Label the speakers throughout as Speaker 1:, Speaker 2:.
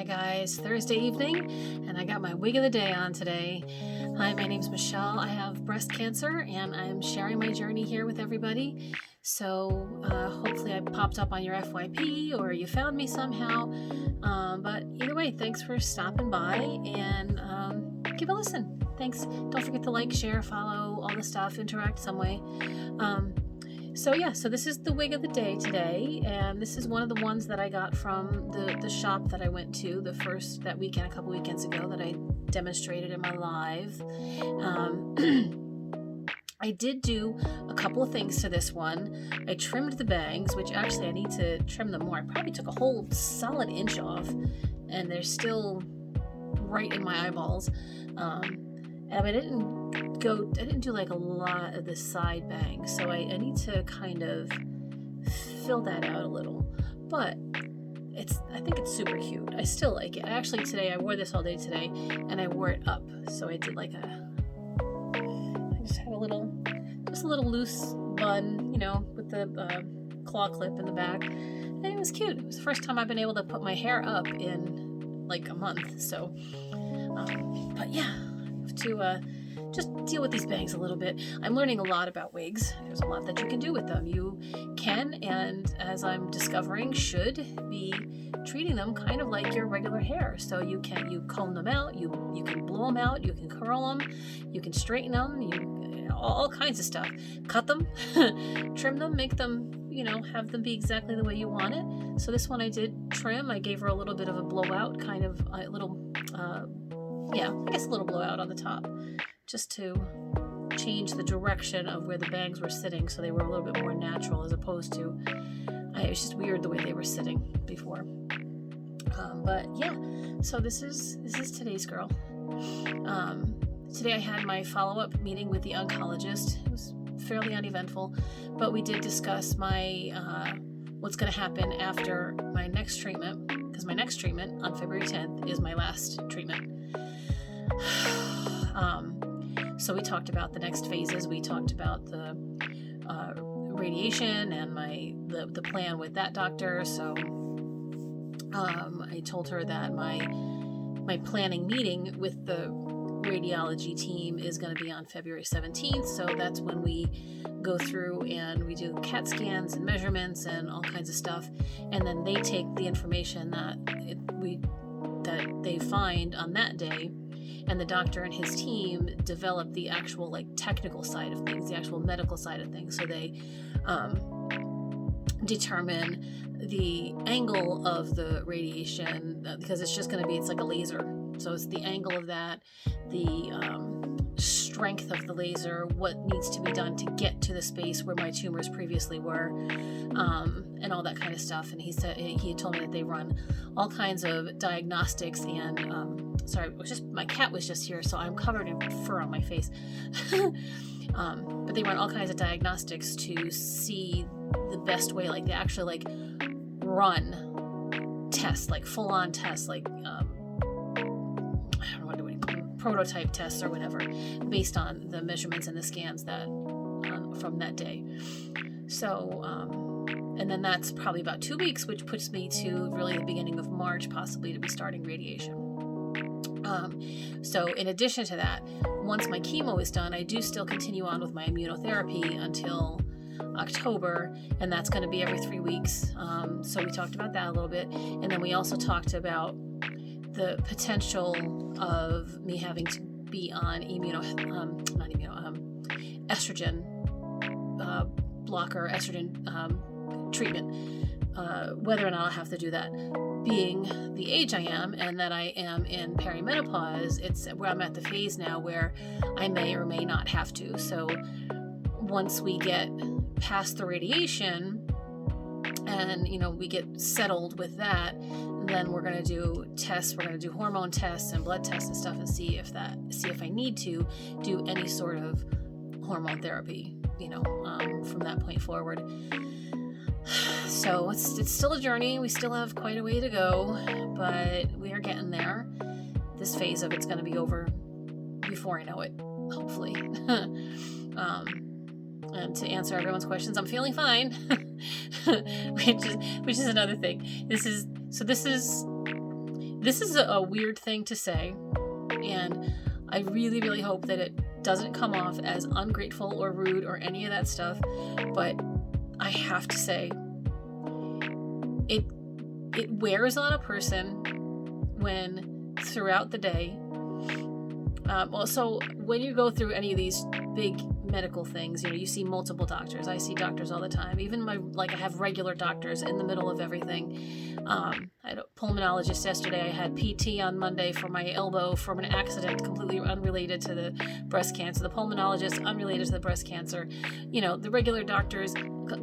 Speaker 1: Hi guys, Thursday evening, and I got my wig of the day on today. Hi, my name's Michelle. I have breast cancer, and I'm sharing my journey here with everybody. So hopefully I popped up on your FYP or you found me somehow. But either way, thanks for stopping by and give a listen. Thanks. Don't forget to like, share, follow, all the stuff, interact some way. So this is the wig of the day today, and this is one of the ones that I got from the shop that I went to that weekend, a couple weekends ago, that I demonstrated in my live. I did do a couple of things to this one. I trimmed the bangs, which actually I need to trim them more. I probably took a whole solid inch off, and they're still right in my eyeballs. And I didn't do like a lot of the side bangs, so I need to kind of fill that out a little. But I think it's super cute. I still like it. I wore this all day today, and I wore it up. So I did I just had a little loose bun, with the claw clip in the back, and it was cute. It was the first time I've been able to put my hair up in like a month. So, but yeah, I have to just deal with these bangs a little bit. I'm learning a lot about wigs. There's a lot that you can do with them. You can, and as I'm discovering, should be treating them kind of like your regular hair. So you comb them out, you can blow them out, you can curl them, you can straighten them, all kinds of stuff. Cut them, trim them, make them, have them be exactly the way you want it. So this one I did trim. I gave her a little bit of a blowout, kind of a little, a little blowout on the top, just to change the direction of where the bangs were sitting, so they were a little bit more natural, as opposed to, it was just weird the way they were sitting before. But yeah, so this is today's girl. Today I had my follow-up meeting with the oncologist. It was fairly uneventful, but we did discuss my what's going to happen after my next treatment, because my next treatment on February 10th is my last treatment. So we talked about the next phases. We talked about the radiation and the plan with that doctor. So I told her that my planning meeting with the radiology team is going to be on February 17th. So that's when we go through and we do CAT scans and measurements and all kinds of stuff. And then they take the information that they find on that day, and the doctor and his team develop the actual technical side of things, the actual medical side of things. So they determine the angle of the radiation, because it's just going to be, it's like a laser. So it's the angle of that, the strength of the laser, what needs to be done to get to the space where my tumors previously were, and all that kind of stuff. And he told me that they run all kinds of diagnostics and my cat was just here, so I'm covered in fur on my face. But they run all kinds of diagnostics to see the best way, they actually run tests, full-on tests, I don't know what do prototype tests or whatever, based on the measurements and the scans from that day. So and then that's probably about 2 weeks, which puts me to really the beginning of March, possibly, to be starting radiation. So in addition to that, once my chemo is done, I do still continue on with my immunotherapy until October, and that's going to be every 3 weeks. So we talked about that a little bit, and then we also talked about the potential of me having to be on estrogen blocker, estrogen treatment, whether or not I'll have to do that. Being the age I am, and that I am in perimenopause, it's where I'm at the phase now where I may or may not have to. So once we get past the radiation and we get settled with that, then we're going to do tests. We're going to do hormone tests and blood tests and stuff, and see if I need to do any sort of hormone therapy, from that point forward. So it's still a journey. We still have quite a way to go, but we are getting there. This phase of it's going to be over before I know it, hopefully. And to answer everyone's questions, I'm feeling fine, which is another thing. This is This is a weird thing to say, and I really, really hope that it doesn't come off as ungrateful or rude or any of that stuff, but I have to say, it wears on a person when throughout the day, so when you go through any of these big medical things, you see multiple doctors. I see doctors all the time. Even I have regular doctors in the middle of everything. I had a pulmonologist yesterday. I had PT on Monday for my elbow from an accident completely unrelated to the breast cancer. The pulmonologist unrelated to the breast cancer. The regular doctors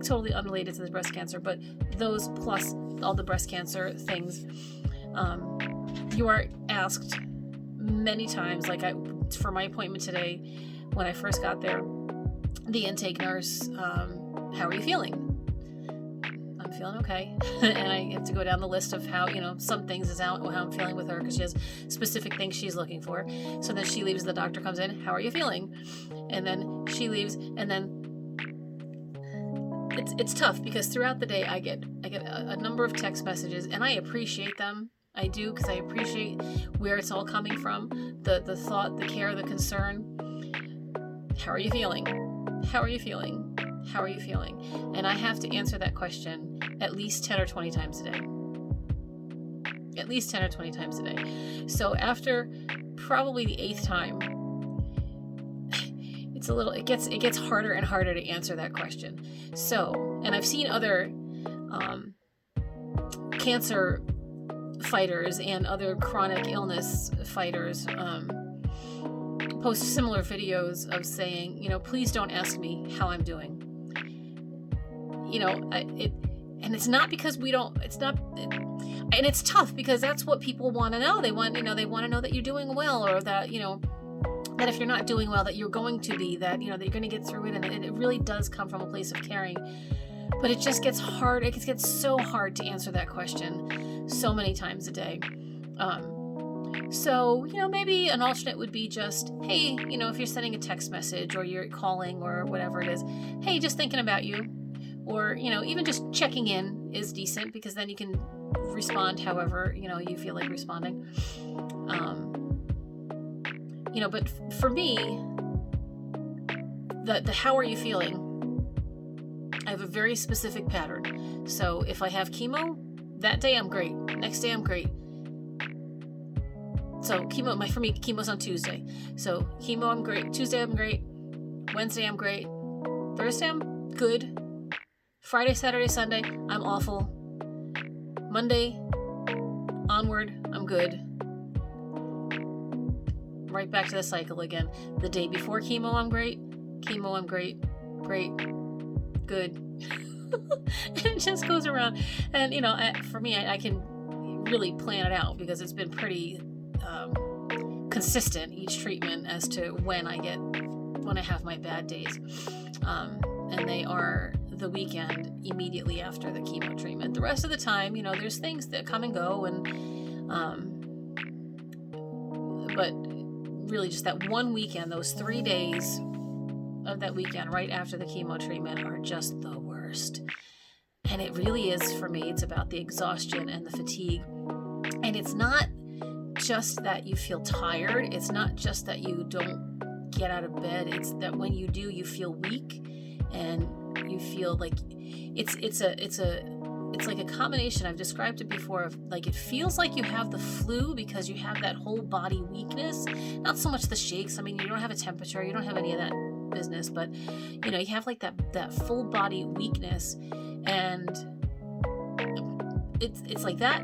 Speaker 1: totally unrelated to the breast cancer, but those plus all the breast cancer things. You are asked many times, for my appointment today, when I first got there, the intake nurse, how are you feeling? I'm feeling okay. And I have to go down the list of how, some things is how I'm feeling with her, because she has specific things she's looking for. So then she leaves, the doctor comes in, how are you feeling? And then she leaves, and then it's tough, because throughout the day I get a number of text messages, and I appreciate them. I do, because I appreciate where it's all coming from, the thought, the care, the concern. How are you feeling? How are you feeling? How are you feeling? And I have to answer that question at least 10 or 20 times a day. At least 10 or 20 times a day. So after probably the 8th time, it gets harder and harder to answer that question. So, and I've seen other cancer fighters and other chronic illness fighters post similar videos of saying, please don't ask me how I'm doing. And it's not because and it's tough, because that's what people want to know. They want to know that you're doing well, or that, that if you're not doing well, that you're going to be, that, that you're going to get through it. And it really does come from a place of caring. But it just gets hard. It gets so hard to answer that question so many times a day. So, maybe an alternate would be just, hey, if you're sending a text message or you're calling or whatever it is, hey, just thinking about you. Or, even just checking in is decent, because then you can respond however, you feel like responding. But for me, the how are you feeling? I have a very specific pattern. So if I have chemo, that day I'm great. Next day I'm great. So for me, chemo's on Tuesday. So chemo, I'm great. Tuesday I'm great. Wednesday I'm great. Thursday I'm good. Friday, Saturday, Sunday, I'm awful. Monday onward, I'm good. Right back to the cycle again. The day before chemo, I'm great. Chemo, I'm great. Great. Good. And it just goes around. And, for me, I can really plan it out, because it's been pretty consistent, each treatment, as to when I have my bad days. And they are the weekend immediately after the chemo treatment. The rest of the time, there's things that come and go, and but really just that one weekend, those 3 days of that weekend right after the chemo treatment are just the worst. And it really is, for me, it's about the exhaustion and the fatigue. And it's not just that you feel tired. It's not just that you don't get out of bed. It's that when you do, you feel weak, and you feel like it's like a combination. I've described it before of, like, it feels like you have the flu, because you have that whole body weakness. Not so much the shakes. I mean, you don't have a temperature. You don't have any of that business, but you have like that full body weakness, and it's like that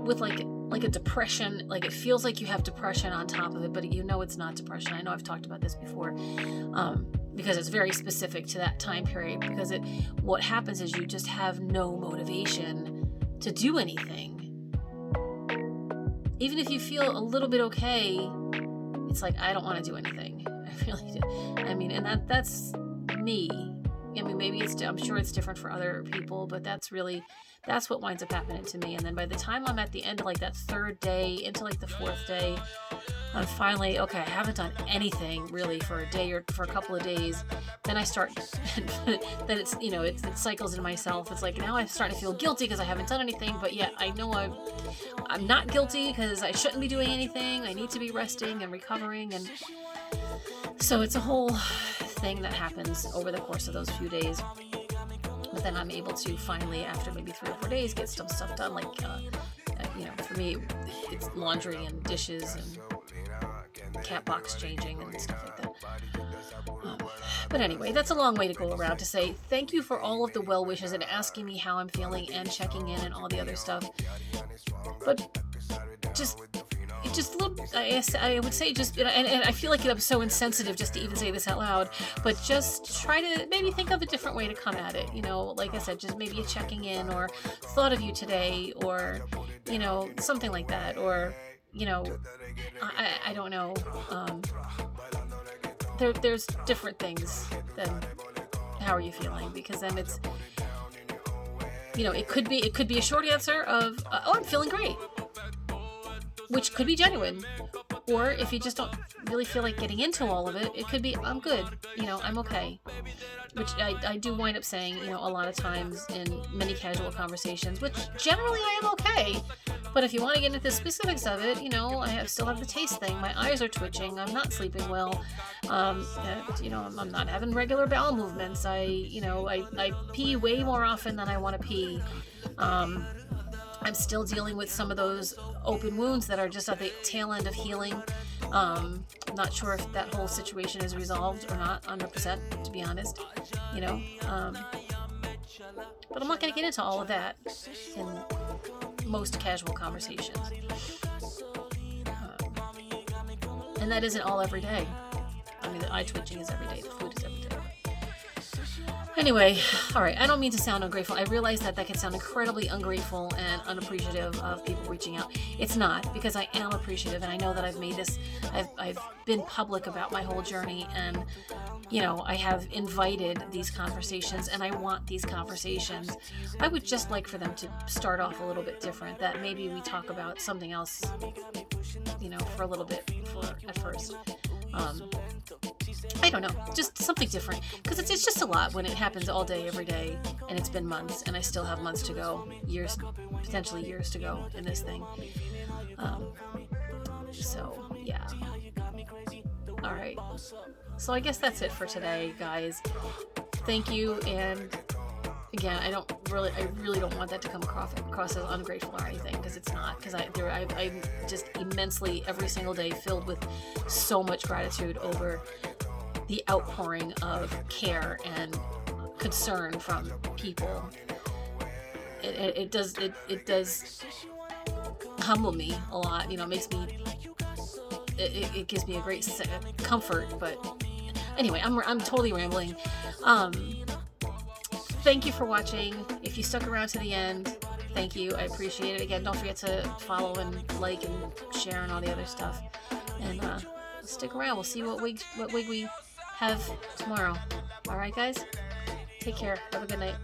Speaker 1: with like a depression. Like, it feels like you have depression on top of it, but it's not depression. I know I've talked about this before, because it's very specific to that time period, because what happens is you just have no motivation to do anything. Even if you feel a little bit okay, it's like, I don't want to do anything. I really do. I mean, and that's me. I mean, maybe I'm sure it's different for other people, but that's what winds up happening to me. And then by the time I'm at the end of like that 3rd day into like the 4th day, I'm finally, okay, I haven't done anything really for a day or for a couple of days. Then I start, then it's, you know, it cycles into myself. It's like now I'm starting to feel guilty because I haven't done anything, but yet I know I'm not guilty because I shouldn't be doing anything. I need to be resting and recovering. And so it's a whole thing that happens over the course of those few days. But then I'm able to finally, after maybe 3 or 4 days, get some stuff done. Like, you know, for me, it's laundry and dishes and cat box changing and stuff like that. But anyway, that's a long way to go around to say thank you for all of the well wishes and asking me how I'm feeling and checking in and all the other stuff. But just I would say just, and I feel like I'm so insensitive just to even say this out loud, but just try to maybe think of a different way to come at it. You know, like I said, just maybe a checking in or thought of you today, or, you know, something like that. Or, you know, I don't know. There's different things than how are you feeling, because then it's, you know, it could be a short answer of, oh, I'm feeling great, which could be genuine. Or if you just don't really feel like getting into all of it, it could be, I'm good, you know, I'm okay. Which I do wind up saying, you know, a lot of times in many casual conversations, which generally I am okay. But if you want to get into the specifics of it, you know, still have the taste thing. My eyes are twitching. I'm not sleeping well. You know, I'm not having regular bowel movements. I pee way more often than I want to pee. I'm still dealing with some of those open wounds that are just at the tail end of healing. Not sure if that whole situation is resolved or not, 100%, to be honest. You know, but I'm not going to get into all of that in most casual conversations. And that isn't all every day. I mean, the eye twitching is every day. The food is every day. Anyway, all right, I don't mean to sound ungrateful. I realize that can sound incredibly ungrateful and unappreciative of people reaching out. It's not, because I am appreciative, and I know that I've been public about my whole journey, and, you know, I have invited these conversations, and I want these conversations. I would just like for them to start off a little bit different, that maybe we talk about something else, you know, for a little bit at first. I don't know, just something different, because it's just a lot when it happens all day, every day, and it's been months, and I still have months to go, years, potentially years to go in this thing. So, yeah. All right. So I guess that's it for today, guys. Thank you, and again, I really don't want that to come across as ungrateful or anything, because it's not, because I'm just immensely every single day filled with so much gratitude over the outpouring of care and concern from people. It does humble me a lot, you know. It makes me, it gives me a great comfort. But anyway, I'm totally rambling. Thank you for watching. If you stuck around to the end, thank you. I appreciate it. Again, don't forget to follow and like and share and all the other stuff. And stick around. We'll see what wig we have tomorrow. All right, guys? Take care. Have a good night.